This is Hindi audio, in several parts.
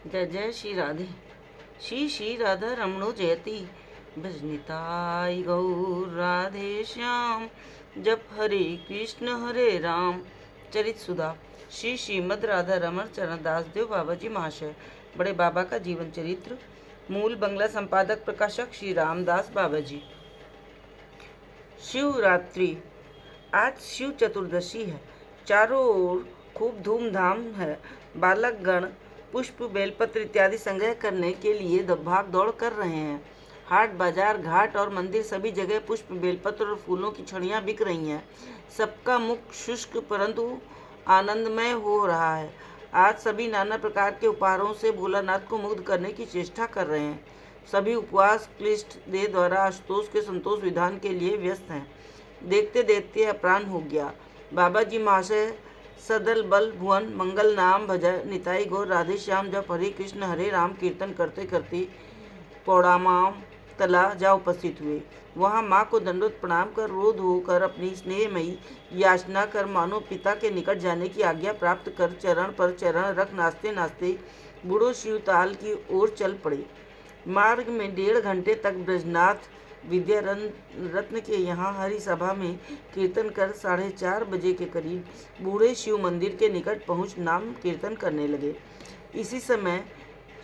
जय जय श्री राधे। श्री श्री राधा रमणो जयति। भजनिताई गौर राधे श्याम। जप हरे कृष्ण राम। चरित सुधा। श्री श्रीमद राधा रमण चरण दास देव बाबा जी महाशय। बड़े बाबा का जीवन चरित्र। मूल बंगला संपादक प्रकाशक श्री रामदास बाबा जी। शिवरात्रि। आज शिव चतुर्दशी है। चारों ओर खूब धूमधाम है। बालक गण पुष्प बेलपत्र इत्यादि संग्रह करने के लिए भाग दौड़ कर रहे हैं। हाट बाजार घाट और मंदिर सभी जगह पुष्प बेलपत्र और फूलों की छड़ियां बिक रही हैं। सबका मुख शुष्क परंतु आनंदमय हो रहा है। आज सभी नाना प्रकार के उपहारों से भोलानाथ को मुग्ध करने की चेष्टा कर रहे हैं। सभी उपवास क्लिष्ट देह द्वारा आशुतोष के संतोष विधान के लिए व्यस्त हैं। देखते देखते अपराह्न हो गया। बाबा जी महाशय सदल बल भुवन मंगल नाम भजय निताई गौर राधे श्याम जप हरे कृष्ण हरे राम कीर्तन करते करते पौड़ामाम तला जा उपस्थित हुए। वहाँ माँ को दंडोत प्रणाम कर रो धो कर अपनी स्नेहमयी याचना कर मानो पिता के निकट जाने की आज्ञा प्राप्त कर चरण पर चरण रख नाचते नाचते बूढ़ो शिवताल की ओर चल पड़े। मार्ग में 1.5 घंटे तक ब्रजनाथ विद्या रत्न के यहाँ हरि सभा में कीर्तन कर 4:30 बजे के करीब बूढ़े शिव मंदिर के निकट पहुँच नाम कीर्तन करने लगे। इसी समय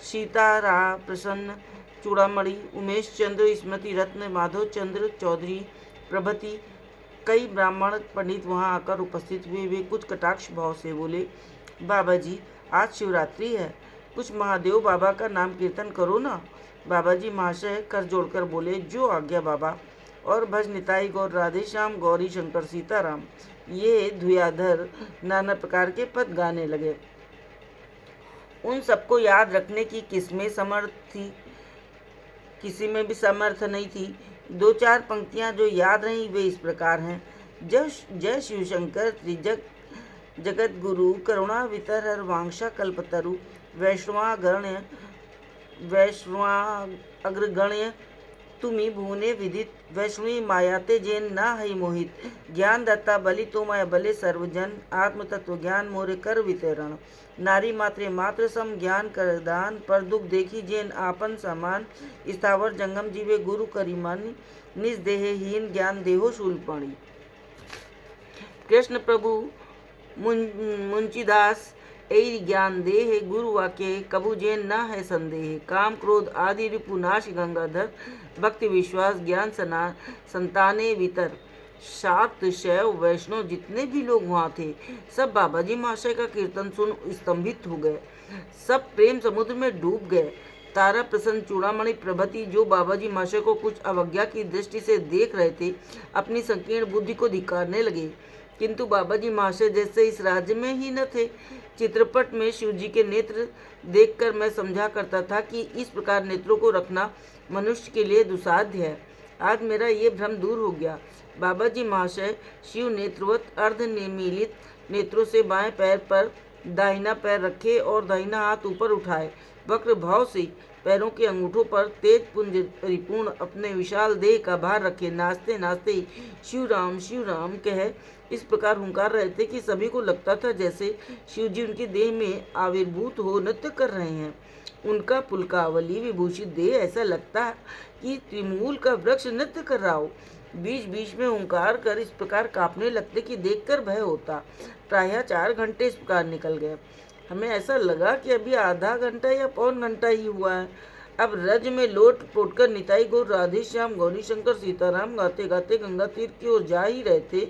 सीतारा प्रसन्न चूड़ामणि उमेश चंद्र स्मृति रत्न माधव चंद्र चौधरी प्रभृति कई ब्राह्मण पंडित वहाँ आकर उपस्थित हुए। वे कुछ कटाक्ष भाव से बोले, बाबा जी आज शिवरात्रि है, कुछ महादेव बाबा का नाम कीर्तन करो ना। बाबा जी महाशय कर जोड़कर बोले, जो आज्ञा बाबा। और भज निताई गौर राधे श्याम गौरी शंकर सीताराम ये धुयाधर नाना प्रकार के पद गाने लगे। उन सबको याद रखने की किसमें समर्थ थी, किसी में भी समर्थ नहीं थी। 2-4 पंक्तियां जो याद रहीं वे इस प्रकार हैं। जय शिव शंकर त्रिजग जगत गुरु करुणा वितर वांशा कल्पतरु वैष्णवाग्रगण्य तुम्ही भुवने विदित वैष्णवी मायाते जैन ना हई मोहित ज्ञान दत्ता बलि तो मैं बले सर्वजन आत्म तत्व ज्ञान मोरे कर वितरण नारी मात्रे मात्र सम ज्ञान कर दान पर दुख देखी जैन आपन समान स्थावर जंगम जीवे गुरु करी मन निज देहहीन ज्ञान देहो शूलपणी। कृष्ण प्रभु मुंशीदास ऐ ज्ञान देह गुरु वाक्य कबू जैन न है संदेह काम क्रोध आदि रिपुनाश गंगाधर भक्ति विश्वास ज्ञान संताने वितर। शाक्त शैव वैष्णव जितने भी लोग वहाँ थे सब बाबा जी महाशय का कीर्तन सुन स्तंभित हो गए। सब प्रेम समुद्र में डूब गए। तारा प्रसन्न चूड़ामणि प्रभृति जो बाबा जी महाशय को कुछ अवज्ञा की दृष्टि से देख रहे थे अपनी संकीर्ण बुद्धि को धिक्कारने लगे। किंतु बाबा जी महाशय जैसे इस राज्य में ही न थे। चित्रपट में शिवजी के नेत्र देखकर मैं समझा करता था कि इस प्रकार नेत्रों को रखना मनुष्य के लिए दुसाध्य है। आज मेरा ये भ्रम दूर हो गया। बाबा जी महाशय शिव नेत्रवत अर्ध निमीलित नेत्रों से बाएं पैर पर दाहिना पैर रखे और दाहिना हाथ ऊपर उठाए वक्र भाव से पैरों के अंगूठों पर तेज पुंज परिपूर्ण अपने विशाल देह का भार रखे नाचते नाचते शिव राम कह इस प्रकार हुंकार रहे थे कि सभी को लगता था जैसे शिवजी उनके देह में आविर्भूत हो नृत्य कर रहे हैं। उनका पुलकावली विभूषित देह ऐसा लगता कि त्रिमूल का वृक्ष नृत्य कर रहा हो। बीच बीच में हुंकार कर इस प्रकार कांपने लगते कि देखकर भय होता। प्रायः 4 घंटे इस प्रकार निकल गए। हमें ऐसा लगा कि अभी आधा घंटा या पौन घंटा ही हुआ है। अब रज में लोट पोट कर निताई गौर राधे श्याम गौरी शंकर सीताराम गाते गाते गंगा तीर की ओर जा ही रहे थे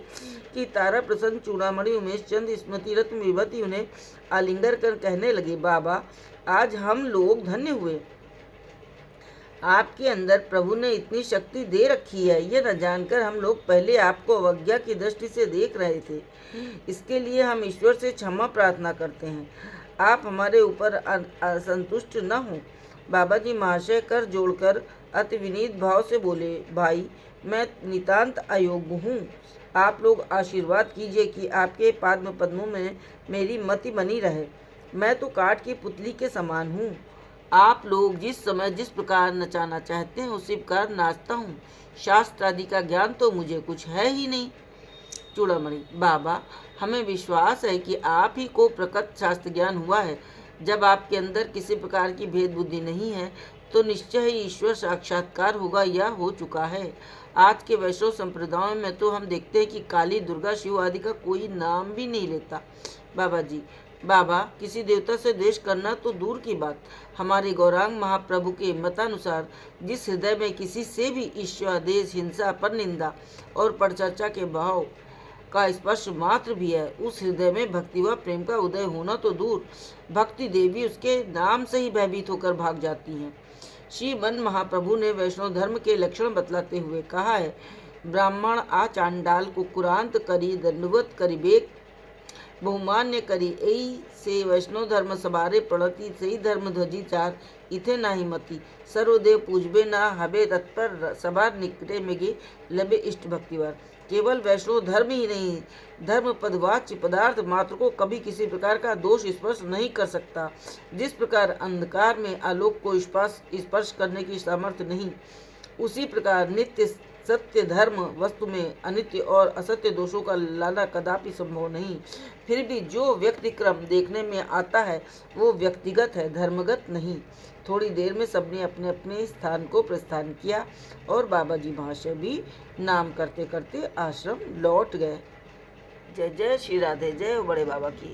कि तारा प्रसन्न चूड़ामणि उमेश चंद स्मृति रत्न विभूति उन्हें आलिंगर कर कहने लगे, बाबा आज हम लोग धन्य हुए। आपके अंदर प्रभु ने इतनी शक्ति दे रखी है, यह न जानकर हम लोग पहले आपको अवज्ञा की दृष्टि से देख रहे थे। इसके लिए हम ईश्वर से क्षमा प्रार्थना करते हैं। आप हमारे ऊपर असंतुष्ट न हों। बाबा जी महाशय कर जोड़कर अति विनीत भाव से बोले, भाई मैं नितांत अयोग्य हूँ। आप लोग आशीर्वाद कीजिए कि आपके पाद्म पद्मों में मेरी मति बनी रहे। मैं तो काठ की पुतली के समान हूँ। आप लोग जिस समय जिस प्रकार नचाना चाहते हैं उसी प्रकार नाचता हूँ। शास्त्र आदि का ज्ञान तो मुझे कुछ है ही नहीं। चूड़ामणि, बाबा हमें विश्वास है कि आप ही को प्रकट शास्त्र ज्ञान हुआ है। जब आपके अंदर किसी प्रकार की भेद बुद्धि नहीं है तो निश्चय ही ईश्वर साक्षात्कार होगा या हो चुका है। आज के वैष्णव संप्रदायों में तो हम देखते हैं कि काली, दुर्गा, शिव आदि का कोई नाम भी नहीं लेता। बाबा जी, बाबा, किसी देवता से द्वेष करना तो दूर की बात, हमारे गौरांग महाप्रभु के मतानुसार जिस हृदय में किसी से भी ईर्ष्या, देश, हिंसा, परनिंदा और परचर्चा के भाव का स्पर्श मात्र भी है, उस हृदय में भक्ति व प्रेम का उदय होना तो दूर, भक्ति देवी उसके नाम से ही भयभीत होकर भाग जाती हैं। श्री मन महाप्रभु ने वैष्णव धर्म के लक्षण बतलाते हुए कहा है, ब्राह्मण आ चांडाल कुकुरांत करी दंडवत करी बेक बहुमान्य करी एई से वैष्णव धर्म सबारे प्रणति सही धर्म ध्वजी चार इथे नाही मती सर्वदेव पूजबे ना हबे तत्पर सबार निकटे मेगे लबे इष्ट भक्तिवार। केवल वैष्णव धर्म ही नहीं, धर्म पदवाच्य पदार्थ मात्र को कभी किसी प्रकार का दोष स्पर्श नहीं कर सकता। जिस प्रकार अंधकार में आलोक को स्पर्श करने की सामर्थ्य नहीं, उसी प्रकार नित्य सत्य धर्म वस्तु में अनित्य और असत्य दोषों का लाना कदापि संभव नहीं। फिर भी जो व्यक्तिक्रम देखने में आता है वो व्यक्तिगत है, धर्मगत नहीं। थोड़ी देर में सबने अपने अपने स्थान को प्रस्थान किया और बाबा जी महाशय भी नाम करते करते आश्रम लौट गए। जय जय श्री राधे, जय बड़े बाबा की।